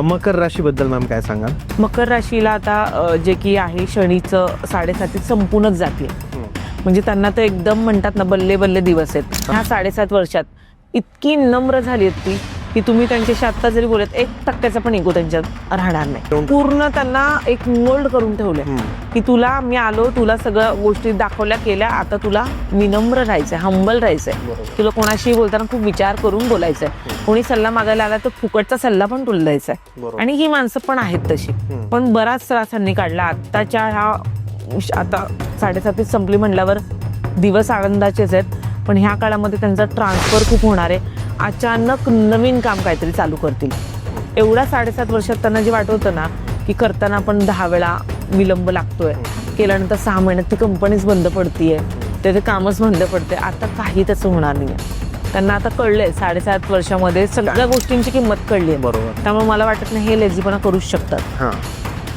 मकर राशीबद्दल ma'am काय सांगाल? मकर राशीला आता जे की आहे शनीचं 7.5 संपूनच जाते. म्हणजे त्यांना तर एकदम म्हणतात ना बल्ले बल्ले दिवस आहेत. ह्या 7.5 वर्षात इतकी नम्र झाली आहेत ती की तुम्ही त्यांच्याशी आत्ता जरी बोलत 1% पण इगो त्यांच्यात राहणार नाही. पूर्ण त्यांना एक मोल्ड करून ठेवले की तुला मी आलो, तुला सगळ्या गोष्टी दाखवल्या केल्या, आता तुला विनम्र राहायचंय, हंबल राहायचंय, तुला कोणाशी बोलताना खूप विचार करून बोलायचंय. कोणी सल्ला मागायला आला तर फुकटचा सल्ला पण तुला द्यायचा आहे. आणि ही माणसं पण आहेत तशी. पण बराच त्रास त्यांनी काढला आत्ताच्या ह्या. आता 7.5 संपली म्हणल्यावर दिवस आनंदाचेच आहेत, पण ह्या काळामध्ये त्यांचा ट्रान्सफर खूप होणार आहे. अचानक नवीन काम काहीतरी चालू करतील. एवढ्या 7.5 वर्षात त्यांना जे वाटतं ना की करताना आपण 10 वेळा विलंब लागतोय, केल्यानंतर 6 महिन्यात ती कंपनीच बंद पडतीये, त्याचे कामच बंद पडते. आता काही त्याचं होणार नाही. त्यांना आता कळलंय 7.5 वर्षामध्ये सगळ्या गोष्टींची किंमत कळली आहे. बरोबर. त्यामुळे मला वाटत नाही हे लेझीपणा करूच शकतात.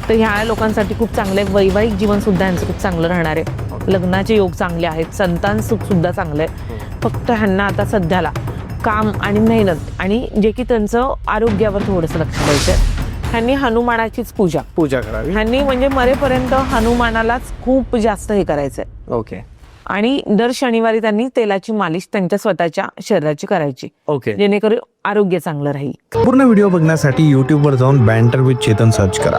तर ह्या लोकांसाठी खूप चांगलं आहे. वैवाहिक जीवन सुद्धा यांचं खूप चांगलं राहणार आहे. लग्नाचे योग चांगले आहेत, संतान सुख सुद्धा चांगलं आहे. फक्त ह्यांना आता सध्याला काम आणि मेहनत आणि जे की त्यांचं आरोग्यावर थोडंसं लक्ष द्यायचं. ह्यांनी हनुमानाचीच पूजा करावी. ह्यांनी म्हणजे मरेपर्यंत हनुमानालाच खूप जास्त हे करायचंय. ओके. आणि दर शनिवारी त्यांनी तेलाची मालिश त्यांच्या स्वतःच्या शरीराची करायची. ओके. जेणेकरून आरोग्य चांगलं राहील. पूर्ण व्हिडिओ बघण्यासाठी YouTubeवर जाऊन बँटर विथ चेतन सर्च करा.